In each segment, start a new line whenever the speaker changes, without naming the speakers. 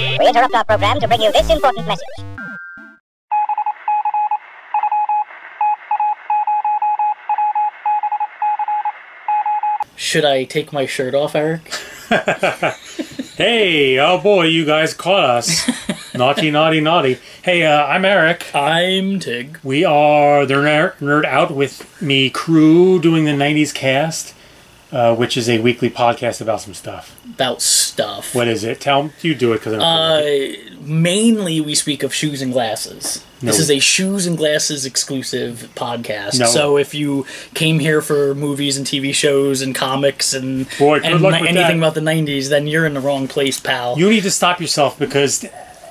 We interrupt our program to bring you this important message.
Should I take my shirt off, Eric?
Hey, oh boy, you guys caught us. Naughty, naughty, naughty. Hey, I'm Eric.
I'm Tig.
We are the Nerd Out with me crew doing the 90s cast, which is a weekly podcast about some stuff.
About stuff.
What is it? Tell you do it because I don't
mainly we speak of shoes and glasses. No. This is a shoes and glasses exclusive podcast. No. So if you came here for movies and TV shows and comics and, anything about the 90s, then you're in the wrong place, pal.
You need to stop yourself because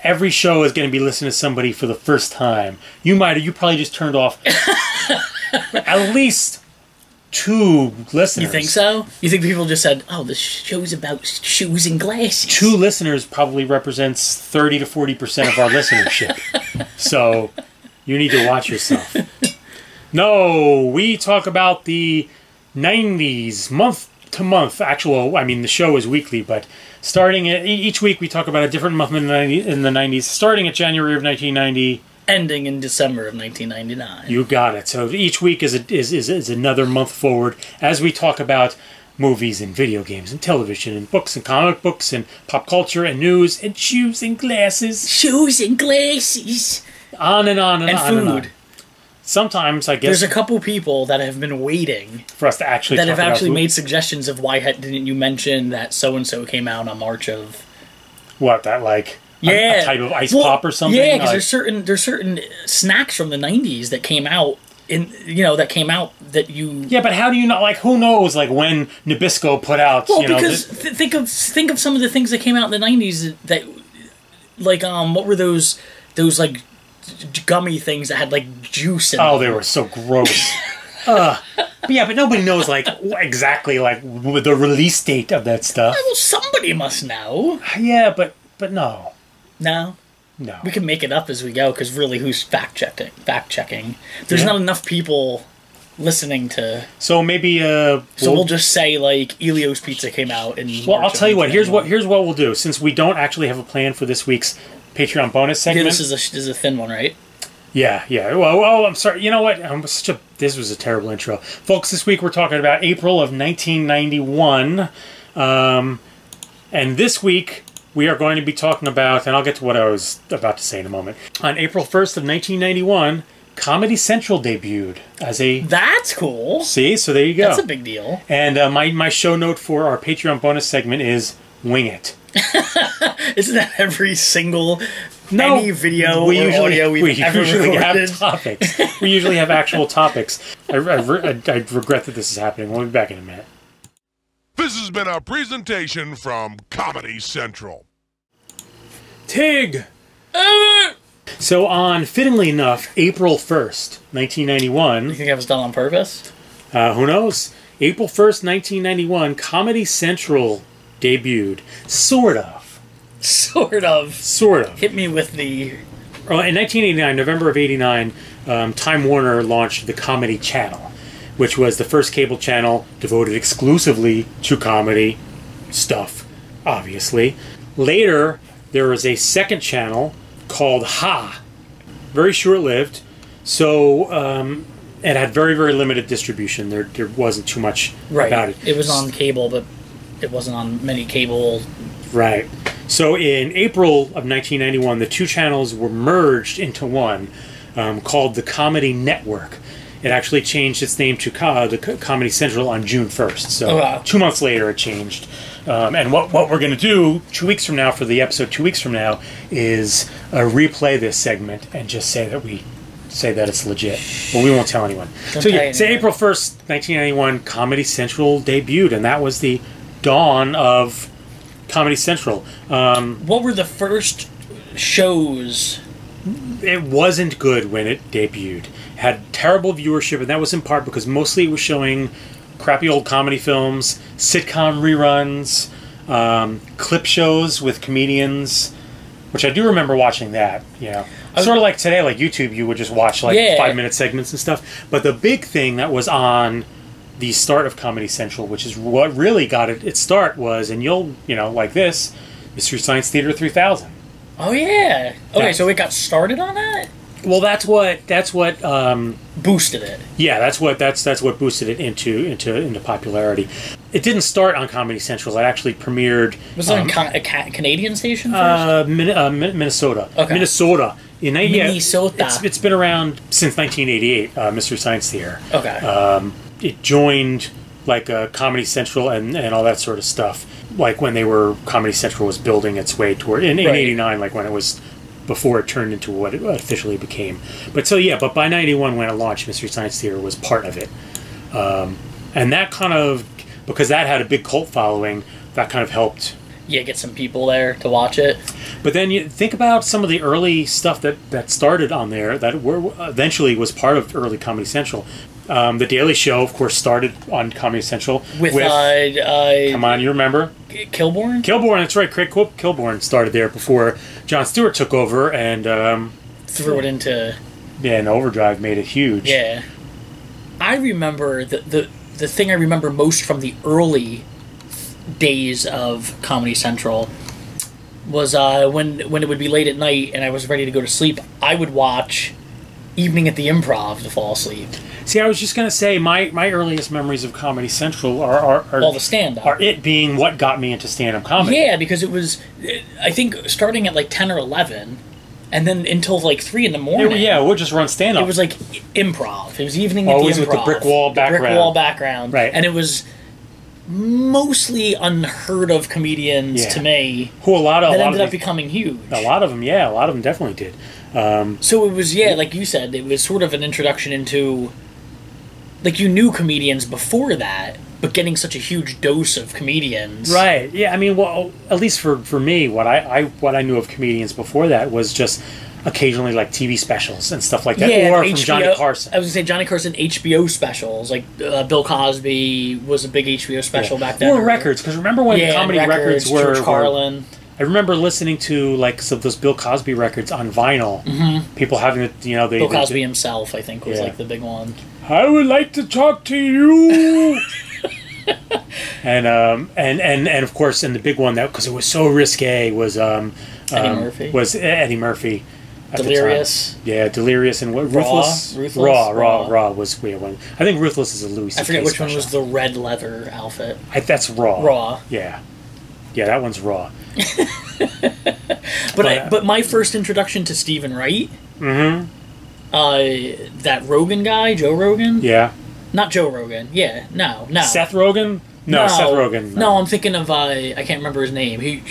every show is going to be listening to somebody for the first time. You probably just turned off at least 2 listeners.
You think so? You think people just said, oh, this show's about shoes and glasses?
2 listeners probably represents 30 to 40% of our listenership. So you need to watch yourself. No, we talk about the 90s, month to month. The show is weekly, but starting each week we talk about a different month in the 90s, starting at January of 1990.
Ending in December of 1999.
You got it. So each week is another month forward as we talk about movies and video games and television and books and comic books and pop culture and news and shoes and glasses.
Shoes and glasses.
On and on and on.
Food.
And on. Sometimes, I guess...
There's a couple people that have been waiting...
for us to actually
that have actually made suggestions of why didn't you mention that so-and-so came out on March of...
What, that like...
Yeah,
a type of ice pop or something.
Yeah, because there's certain snacks from the 90s that came out that you.
Yeah, but how do you not who knows when Nabisco put out?
Well, because think of some of the things that came out in the 90s that what were those gummy things that had juice in them?
Oh, they were so gross. Yeah, but nobody knows exactly the release date of that stuff.
Well, somebody must know.
Yeah, but no.
No?
No.
We can make it up as we go, because really, who's fact-checking? There's not enough people listening to...
So maybe...
we'll just say, Elio's Pizza came out in March.
Well, I'll tell you what. Here's what we'll do. Since we don't actually have a plan for this week's Patreon bonus segment...
Yeah, this is a thin one, right?
Yeah. Well, I'm sorry. You know what? This was a terrible intro. Folks, this week we're talking about April of 1991. And this week... we are going to be talking about, and I'll get to what I was about to say in a moment. On April 1st of 1991, Comedy Central debuted as a...
That's cool.
See? So there you go.
That's a big deal.
And my show note for our Patreon bonus segment is, wing it.
Isn't that every single... any video or audio we've ever
usually
recorded?
have topics. We usually have actual topics. I regret that this is happening. We'll be back in a minute.
This has been a presentation from Comedy Central.
Tig! So on, fittingly enough, April 1st, 1991...
You think that was done on purpose?
Who knows? April 1st, 1991, Comedy Central debuted. Sort of.
Sort of.
Sort of.
Hit me with the...
In 1989, November of 89, Time Warner launched the Comedy Channel, which was the first cable channel devoted exclusively to comedy stuff, obviously. Later, there was a second channel called Ha. Very short-lived, so it had very, very limited distribution. There wasn't too much about it.
It was on cable, but it wasn't on many cable...
Right. So in April of 1991, the 2 channels were merged into one, called the Comedy Network. It actually changed its name to the Comedy Central on June 1st. So 2 months later it changed. And what we're going to do 2 weeks from now for the episode 2 weeks from now is replay this segment and just say that it's legit. But we won't tell anyone. So April 1st, 1991, Comedy Central debuted, and that was the dawn of Comedy Central.
What were the first shows?
It wasn't good when it debuted. Had terrible viewership, and that was in part because mostly it was showing crappy old comedy films, sitcom reruns, clip shows with comedians, which I do remember watching that. Yeah, sort of like today, like YouTube, you would just watch 5-minute segments and stuff. But the big thing that was on the start of Comedy Central, which is what really got its start, was, and you'll like this, Mystery Science Theater 3000.
Oh yeah. Okay, so it got started on that.
Well, that's what
boosted it.
Yeah, that's what boosted it into popularity. It didn't start on Comedy Central. It actually premiered.
Was it on a Canadian station first?
Minnesota.
Okay.
Minnesota.
Minnesota.
It's been around since 1988. Mystery Science Theater.
Okay.
It joined like Comedy Central and all that sort of stuff. Like when Comedy Central was building its way toward in '89, like when it was. Before it turned into what it officially became. But by 91 when it launched, Mystery Science Theater was part of it. And that kind of, because that had a big cult following, that kind of helped.
Yeah, get some people there to watch it.
But then you think about some of the early stuff that started on there that eventually was part of early Comedy Central. The Daily Show, of course, started on Comedy Central.
With
come on, you remember?
Kilborn?
Kilborn, that's right. Craig Kilborn started there before Jon Stewart took over and...
threw it into...
Yeah, and Overdrive made it huge.
Yeah. I remember... The thing I remember most from the early days of Comedy Central was when it would be late at night and I was ready to go to sleep, I would watch Evening at the Improv to fall asleep.
See, I was just going to say, my earliest memories of Comedy Central are
all the stand-up.
Are it being what got me into stand-up comedy.
Yeah, because it was, I think, starting at like 10 or 11, and then until like 3 in the morning.
Yeah, we'll just run stand-up.
It was like improv. It was Evening at the Improv.
Always with the brick wall background.
Brick wall background.
Right.
And it was mostly unheard of comedians to me.
Who
ended up becoming huge.
A lot of them definitely did.
So it was, like you said, it was sort of an introduction into... Like, you knew comedians before that, but getting such a huge dose of comedians...
Right, yeah, I mean, well, at least for me, what I knew of comedians before that was just occasionally, like, TV specials and stuff like that, or from Johnny Carson.
I was going to say, Johnny Carson HBO specials, like, Bill Cosby was a big HBO special back then.
Or records, because remember when comedy records were...
George Carlin.
I remember listening to, like, some of those Bill Cosby records on vinyl. Mm-hmm. People having it,
Bill Cosby himself, I think, was, like, the big one.
I would like to talk to you. and of course, and the big one because it was so risque was Eddie
Murphy.
Was Eddie Murphy.
Delirious.
Yeah, Delirious and what? Ruthless. Raw was weird one. I think Ruthless is a Louis C.K.
I forget which
special.
one was the red leather outfit.
That's Raw.
Raw.
Yeah, that one's Raw.
But my first introduction to Stephen Wright.
Mm-hmm.
That Rogan guy, Joe Rogan?
Yeah.
Not Joe Rogan. Yeah, no.
Seth Rogen? No, Seth Rogen.
No, I'm thinking of, I can't remember his name. He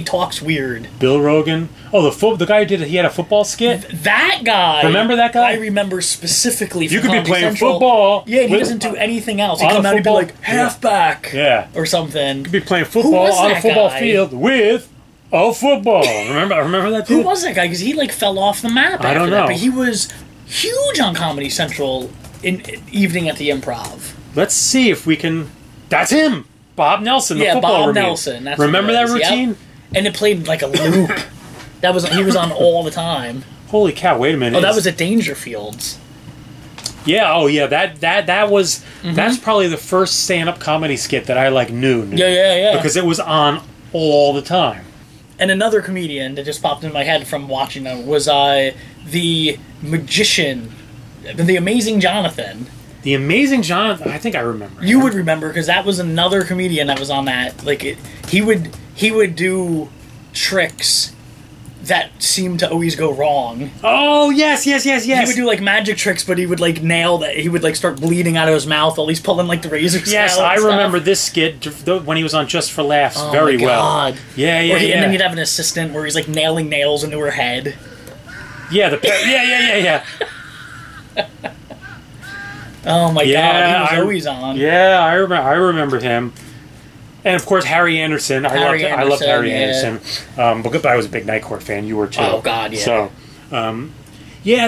talks weird.
Bill Rogan? Oh, the guy he had a football skit?
That guy!
Remember that guy?
I remember specifically from
You could
Comedy
be playing
Central.
Football.
Yeah, he doesn't do anything else. He'd come out and be like, halfback!
Yeah.
Or something.
You could be playing football on a football field with... Oh, football! Remember that dude?
Who was that guy? Because he fell off the map.
I don't know.
That, but he was huge on Comedy Central in Evening at the Improv.
Let's see if we can. That's him, Bob Nelson. The football
Bob
routine.
Nelson. That's
remember that routine?
Yep. And it played like a loop. He was on all the time.
Holy cow! Wait a minute.
Oh, that was at Dangerfields.
Yeah. Oh, yeah. That was. Mm-hmm. That's probably the first stand-up comedy skit that I knew.
Yeah.
Because it was on all the time.
And another comedian that just popped in my head from watching them was the magician, the Amazing Jonathan.
The Amazing Jonathan. I think I remember.
You would remember because that was another comedian that was on that. He would do tricks that seemed to always go wrong.
Oh, yes. He
would do magic tricks, but he would nail that. He would start bleeding out of his mouth while he's pulling the razors.
Yes, I remember this skit when he was on Just for Laughs very well. Yeah.
And then he'd have an assistant where he's nailing nails into her head.
Yeah, yeah.
Oh my God, he was always on.
Yeah, I remember him. And of course, Harry Anderson. I loved Harry Anderson. But I was a big Night Court fan. You were too.
Oh God, yeah.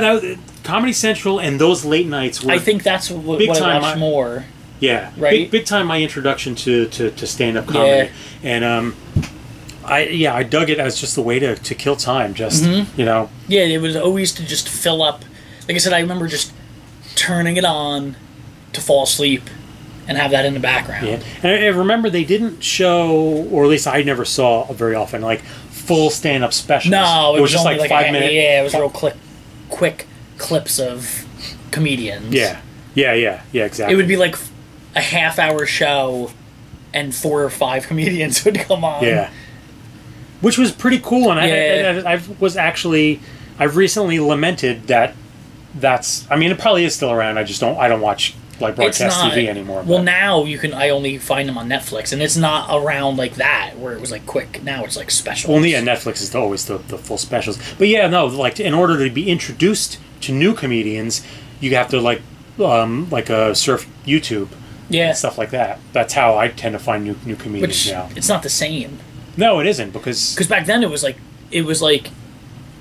So, Comedy Central and those late nights were.
I think that's what I watched more.
Yeah,
right.
Big time. My introduction to stand up comedy, and I dug it as just a way to kill time. Just
Yeah, it was always to just fill up. Like I said, I remember just turning it on to fall asleep. And have that in the background.
Yeah. And I remember they didn't show, or at least I never saw very often, full stand-up specials.
No,
it was just like 5 minutes.
Yeah, it was real quick clips of comedians.
Yeah, exactly.
It would be like a half-hour show, and 4 or 5 comedians would come on.
Yeah, which was pretty cool. And I've recently lamented that. I mean, it probably is still around. I don't watch like broadcast TV anymore.
Well, now I only find them on Netflix, and it's not around like that where it was like quick. Now it's like specials.
Well, yeah, Netflix is always the full specials. But yeah, no, like in order to be introduced to new comedians, you have to surf YouTube, and stuff like that. That's how I tend to find new comedians now.
It's not the same.
No, it isn't, because
back then it was like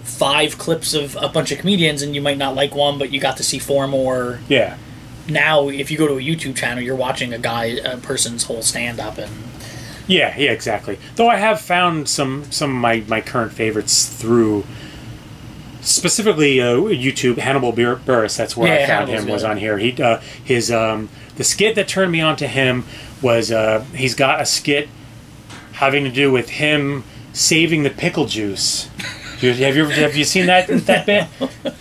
5 clips of a bunch of comedians, and you might not like one, but you got to see 4 more.
Yeah.
Now, if you go to a YouTube channel, you're watching a person's whole stand-up, and
yeah, exactly. Though I have found some of my current favorites through specifically YouTube. Hannibal Burress, that's where I found him, was on here. He the skit that turned me on to him was he's got a skit having to do with him saving the pickle juice. Have you seen that bit?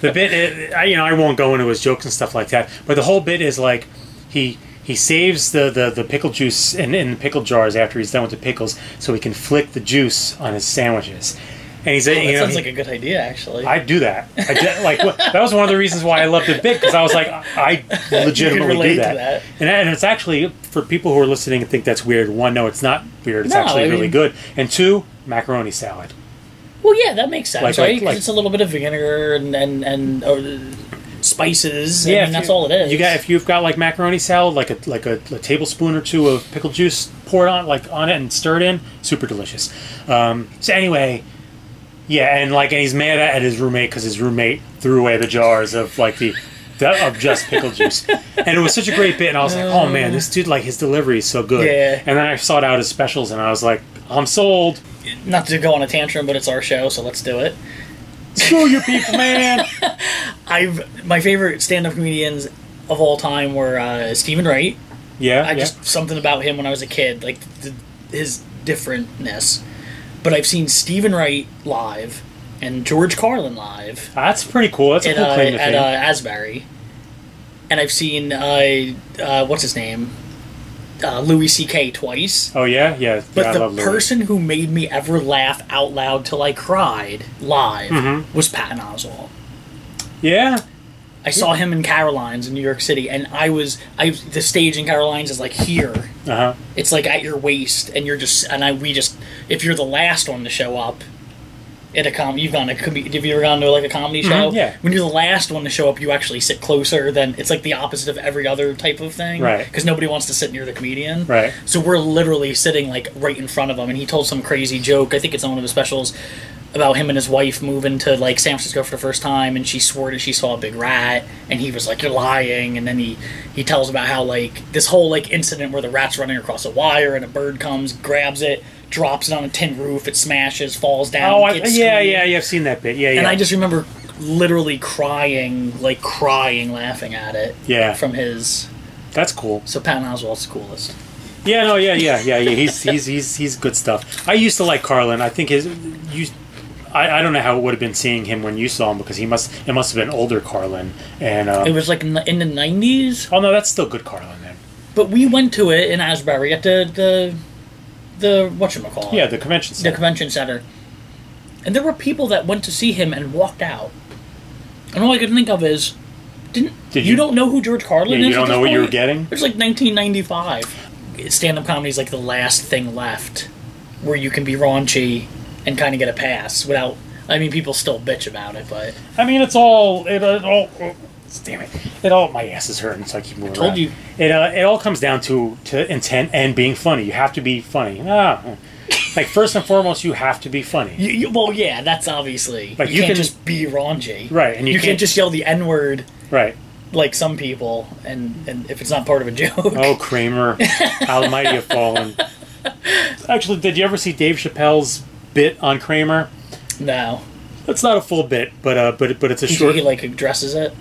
The bit, I won't go into his jokes and stuff like that, but the whole bit is like he saves the pickle juice in the pickle jars after he's done with the pickles, so he can flick the juice on his sandwiches. And he's
that sounds like a good idea, actually.
I'd do that. That was one of the reasons why I loved the bit, because I was like, I legitimately do that. And it's actually, for people who are listening and think that's weird, 1, no, it's not weird. It's actually really good. And 2, macaroni salad.
Well, yeah, that makes sense, right? Because it's a little bit of vinegar and spices. Yeah, that's all it is.
If you've got like macaroni salad, like a tablespoon or 2 of pickle juice poured on it and stirred in, super delicious. So anyway, yeah, and he's mad at his roommate because his roommate threw away the jars of of just pickle juice, and it was such a great bit. And I was like, oh man, this dude, his delivery is so good. Yeah. And then I sought out his specials, and I was like, I'm sold.
Not to go on a tantrum, but it's our show, so let's do it.
Screw you people, man!
My favorite stand-up comedians of all time were Stephen Wright.
Yeah,
just something about him when I was a kid, like his differentness. But I've seen Stephen Wright live and George Carlin live.
That's pretty cool. That's a cool claim to fame.
At Asbury. And I've seen what's his name? Louis C.K. twice.
Oh, yeah? Yeah.
But the person who made me ever laugh out loud till I cried live was Patton Oswalt.
Yeah?
I saw him in Caroline's in New York City, and the stage in Caroline's is here. Uh-huh. It's at your waist, and if you're the last one to show up at a have you ever gone to a comedy show?
Yeah.
When you're the last one to show up, you actually sit closer than, it's the opposite of every other type of thing.
Right.
Because nobody wants to sit near the comedian.
Right.
So we're literally sitting right in front of him, and he told some crazy joke, I think it's on one of his specials, about him and his wife moving to San Francisco for the first time, and she swore that she saw a big rat, and he was like, you're lying. And then he tells about how this whole incident where the rat's running across a wire and a bird comes, grabs it, drops it on a tin roof, it smashes, falls down.
Oh, I've seen that bit. Yeah.
And I just remember literally crying laughing at it.
Yeah.
From his.
That's cool.
So Patton Oswalt's the coolest.
Yeah, no, yeah. He's good stuff. I used to like Carlin. I think I don't know how it would have been seeing him when you saw him, because it must have been older Carlin. And
it was in the 90s.
Oh no, that's still good Carlin then.
But we went to it in Asbury at the whatchamacallit?
Yeah, the convention center.
The convention center. And there were people that went to see him and walked out. And all I could think of is, you don't know who George Carlin is?
You don't know what you were getting?
It was 1995. Stand-up comedy is the last thing left where you can be raunchy and kind of get a pass without... I mean, people still bitch about it, but...
I mean, it all... Damn it. My ass is hurting, so I keep moving around.
Told you.
It all comes down to intent and being funny. You have to be funny. First and foremost, you have to be funny.
Well, yeah, that's obviously... you can't just be raunchy.
Right. And
you can't just yell the N-word.
Right.
Like some people, and if it's not part of a joke.
Oh, Kramer. How mighty have fallen. Actually, did you ever see Dave Chappelle's bit on Kramer?
No.
It's not a full bit, but it's a short...
He addresses it?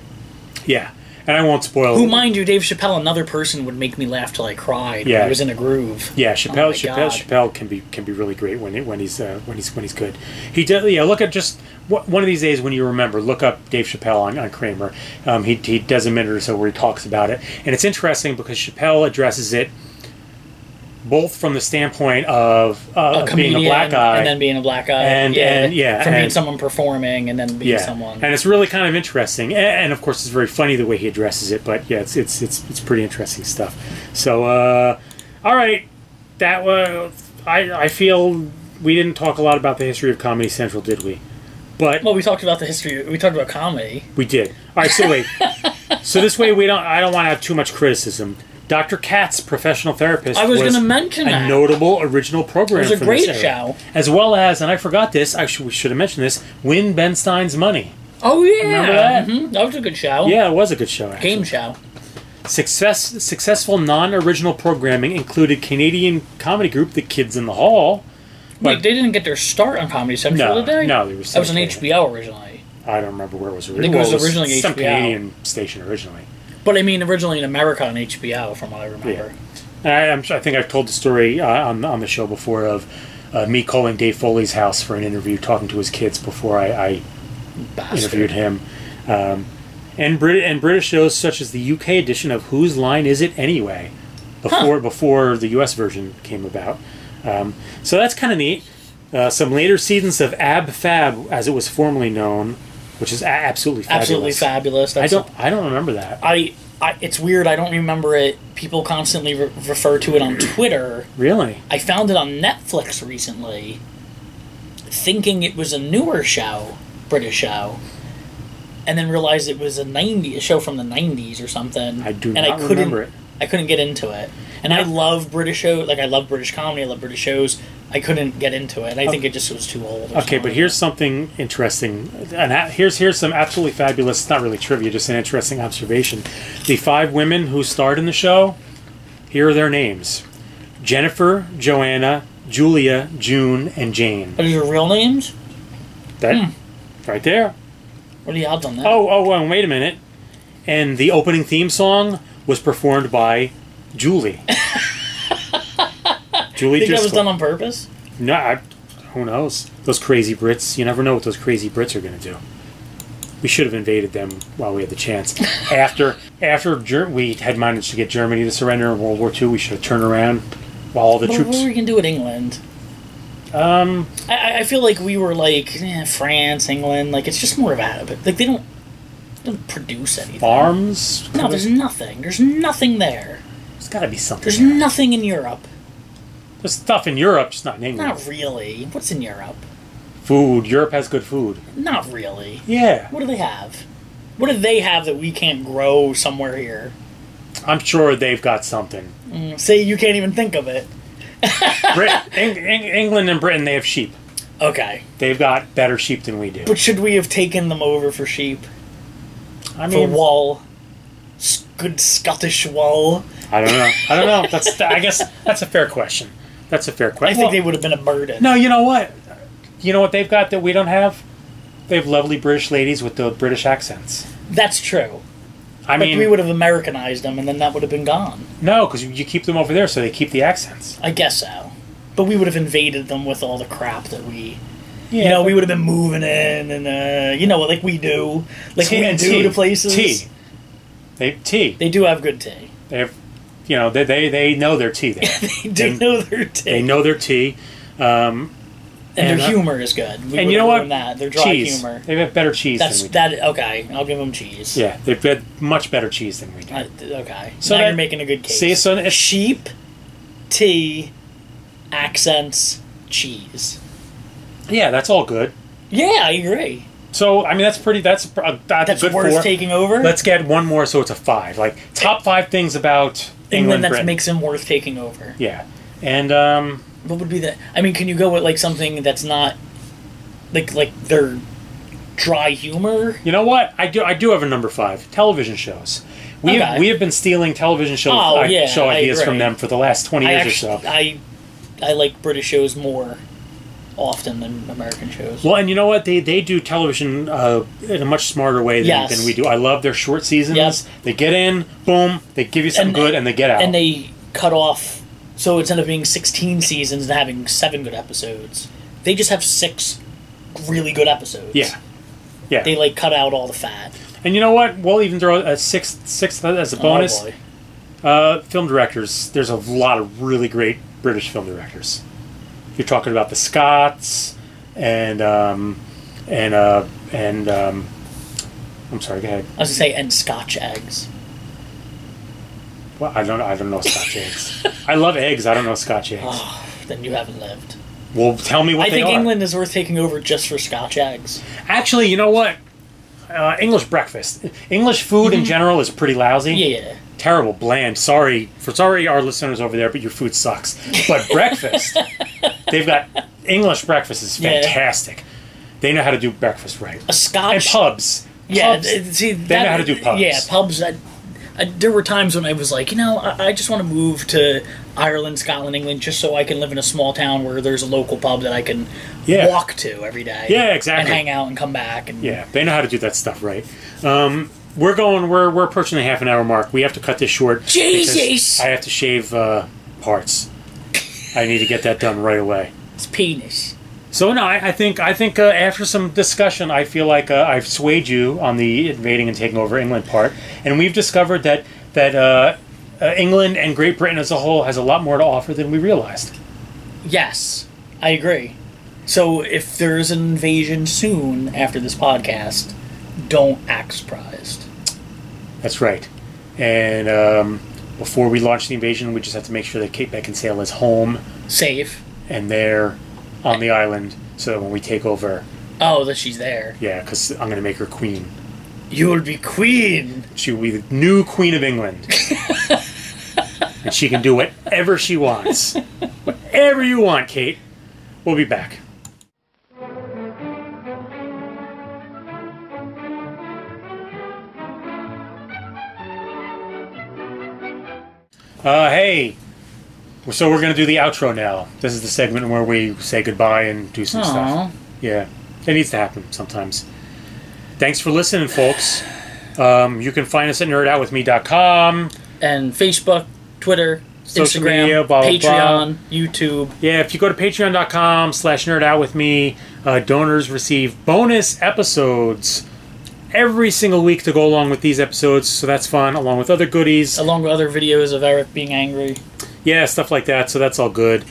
Yeah. And I won't spoil.
Who, mind you, Dave Chappelle, another person, would make me laugh till I cried. Yeah, he was in a groove.
Yeah, Chappelle can be really great when he's good. He does. Yeah, look at just one of these days when you remember, look up Dave Chappelle on Kramer. He does a minute or so where he talks about it, and it's interesting because Chappelle addresses it both from the standpoint of being a black guy,
and then being a black guy, from being someone performing, and then being someone,
and it's really kind of interesting, and of course it's very funny the way he addresses it. But yeah, it's pretty interesting stuff. So, all right, that was I feel we didn't talk a lot about the history of Comedy Central, did we? But
we talked about the history. We talked about comedy.
We did. All right, so wait, so this way I don't want to have too much criticism. Dr. Katz, professional therapist,
I was going to mention that.
A notable original program.
It was a great show.
As well as, and I forgot this, we should have mentioned this, Win Ben Stein's Money.
Oh, yeah.
Remember that?
Mm-hmm. That was a good show.
Yeah, it was a good show, actually.
Game show.
Successful non-original programming included Canadian comedy group The Kids in the Hall.
Wait, they didn't get their start on Comedy Central, did they?
No, they were.
That was on HBO originally.
I don't remember where it was originally.
I think it was originally
some
HBO.
Canadian station originally.
But I mean, originally in America on HBO, from what I remember.
Yeah. I think I've told the story on the show before of me calling Dave Foley's house for an interview, talking to his kids before I interviewed him. And British shows such as the UK edition of Whose Line Is It Anyway? Before the US version came about. So that's kind of neat. Some later seasons of Ab Fab, as it was formerly known, which is absolutely fabulous.
Absolutely fabulous.
I don't remember that.
It's weird. I don't remember it. People constantly refer to it on Twitter.
Really?
I found it on Netflix recently, thinking it was a newer show, British show, and then realized it was a show from the 90s or something.
I do not remember it.
I couldn't get into it. And I love British shows. Like, I love British comedy. I love British shows. I couldn't get into it. I think it just was too old.
Okay, but here's something interesting. And here's some absolutely fabulous, not really trivia, just an interesting observation. The 5 women who starred in the show, here are their names. Jennifer, Joanna, Julia, June, and Jane.
Are these your real names?
Right there.
What are the odds on that?
Oh, wait a minute. And the opening theme song was performed by Julie. Julie
Think
Driscoll.
that was done on purpose?
No, who knows? Those crazy Brits. You never know what those crazy Brits are going to do. We should have invaded them while we had the chance. After we had managed to get Germany to surrender in World War II, we should have turned around while all the troops...
What were we going to do with England? I feel like we were like France, England. Like, it's just more of a... Like, they don't produce anything.
Farms?
No, there's nothing. There's nothing there.
There's got to be something.
There's
there.
nothing in Europe.
There's stuff in Europe, just not in England.
Not really. What's in Europe?
Food. Europe has good food.
Not really.
Yeah.
What do they have? What do they have that we can't grow somewhere here?
I'm sure they've got something.
Say you can't even think of it.
England and Britain, they have sheep.
Okay.
They've got better sheep than we do.
But should we have taken them over for sheep?
I mean,
for wool? Good Scottish wool?
I don't know. I guess that's a fair question. I
think they would have been a burden.
No, you know what? You know what they've got that we don't have? They have lovely British ladies with the British accents.
That's true. But we would have Americanized them, and then that would have been gone.
No, because you keep them over there, so they keep the accents.
I guess so. But we would have invaded them with all the crap that we... Yeah, we would have been moving in, and, like we do. Like we do to places.
Tea.
They do have good tea.
They have... they know their tea there.
They know their tea.
They know their tea.
And their humor is good.
And you know what?
Their dry humor.
They have better cheese than we do.
Okay, I'll give them cheese.
Yeah, they've got much better cheese than we do.
Okay. So now you're making a good case.
See, so
sheep, tea, accents, cheese.
Yeah, that's all good.
Yeah, I agree.
So, I mean, that's good
worth
4.
taking over?
Let's get one more, so it's a 5. Like, top 5 things about England,
that makes them worth taking over.
Yeah. And,
what would be that? I mean, can you go with, like, something that's not, like their dry humor?
You know what? I do have a number 5. Television shows. We have been stealing television show ideas from them for the last 20 years or so.
I like British shows more. often than American shows.
Well, and you know what? They do television in a much smarter way than we do. I love their short seasons. Yep. They get in, boom, they give you something good, and they get out.
And they cut off, so instead of being 16 seasons and having 7 good episodes, they just have 6 really good episodes.
Yeah. Yeah.
They, like, cut out all the fat.
And you know what? We'll even throw a sixth as a bonus.
Oh, boy.
Film directors. There's a lot of really great British film directors. You're talking about the Scots and I'm sorry, go ahead.
I was gonna say, and Scotch eggs.
Well, I don't know Scotch eggs. I love eggs. I don't know Scotch eggs.
Oh, then you haven't lived.
Well, tell me what they are.
I think England is worth taking over just for Scotch eggs.
Actually, you know what? English breakfast. English food in general is pretty lousy.
Yeah.
Terrible, bland. Sorry our listeners over there, but your food sucks. But breakfast, they've got English breakfast is fantastic. Yeah. They know how to do breakfast right.
A Scotch
and pubs.
Yeah,
pubs. They know how to do pubs.
Yeah, pubs. There were times when I was like, I just want to move to Ireland, Scotland, England, just so I can live in a small town where there's a local pub that I can walk to every day.
Yeah, exactly.
And hang out and come back. And
yeah, they know how to do that stuff right. We're approaching the half-an-hour mark. We have to cut this short.
Jesus!
I have to shave parts. I need to get that done right away.
It's penis.
So no, I think after some discussion, I feel like I've swayed you on the invading and taking over England part, and we've discovered that England and Great Britain as a whole has a lot more to offer than we realized.
Yes, I agree. So if there's an invasion soon after this podcast, don't act surprised.
That's right. And before we launch the invasion, we just have to make sure that Kate Beckinsale is home,
safe,
and there on the island, so that when we take over...
Oh, that she's there.
Yeah, because I'm going to make her queen.
You'll be queen!
She will be the new queen of England. And she can do whatever she wants. Whatever you want, Kate. We'll be back. Hey. So we're going to do the outro now. This is the segment where we say goodbye and do some stuff. Yeah. It needs to happen sometimes. Thanks for listening, folks. You can find us at nerdoutwithme.com.
And Facebook, Twitter,
social
Instagram,
media, blah, blah,
Patreon,
blah.
YouTube.
Yeah, if you go to patreon.com/nerdoutwithme, donors receive bonus episodes every single week to go along with these episodes, so that's fun, along with other goodies.
Along with other videos of Eric being angry.
Yeah, stuff like that, so that's all good.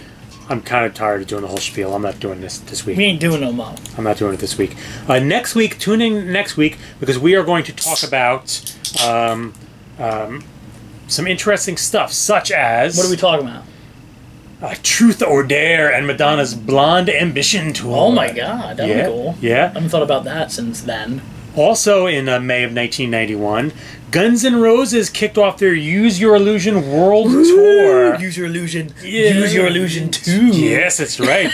I'm kind of tired of doing the whole spiel. I'm not doing this week.
We ain't doing no more.
I'm not doing it this week. Next week, tune in next week, because we are going to talk about some interesting stuff, such as...
What are we talking about?
Truth or Dare and Madonna's Blonde Ambition Tour.
Oh my god, that'd be cool.
Yeah.
I haven't thought about that since then.
Also in May of 1991, Guns N' Roses kicked off their Use Your Illusion World Tour.
Use Your Illusion. Yeah. Use Your Illusion 2.
Yes, that's right.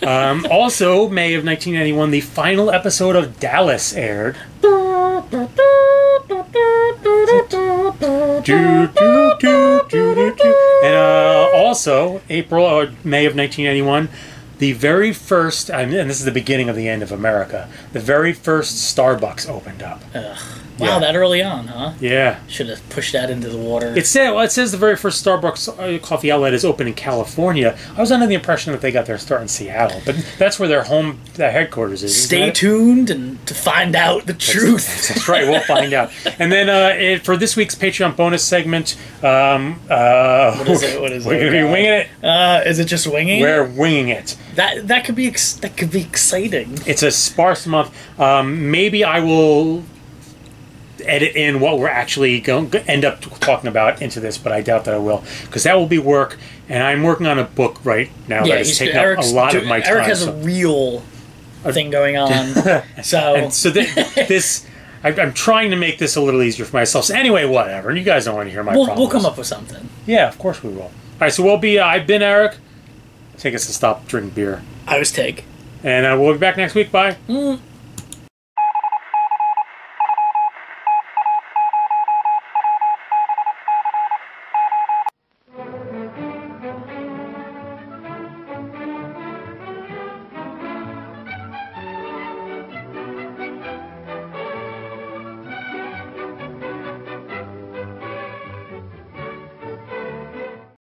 Also, May of 1991, the final episode of Dallas aired. And also, April or May of 1991, the very first, and this is the beginning of the end of America, the very first Starbucks opened up.
Ugh. Wow, that early on, huh?
Yeah.
Should have pushed that into the water.
It says the very first Starbucks coffee outlet is open in California. I was under the impression that they got their start in Seattle, but that's where their headquarters is.
Stay tuned to find out the truth.
That's right, we'll find out. And then for this week's Patreon bonus segment,
what is it?
We're going to be winging it.
Is it just winging?
We're winging it.
That could be exciting.
It's a sparse month. Maybe I will edit in what we're actually going to end up talking about into this, but I doubt that I will, because that will be work, and I'm working on a book right now that is taking up a lot of my time.
Eric has a real thing going on.
This I'm trying to make this a little easier for myself. So anyway, whatever. And you guys don't want to hear my problems.
We'll come up with something.
Yeah, of course we will. All right, so I've been Eric. I think it's to stop drinking beer.
I was Tig.
And we'll be back next week. Bye.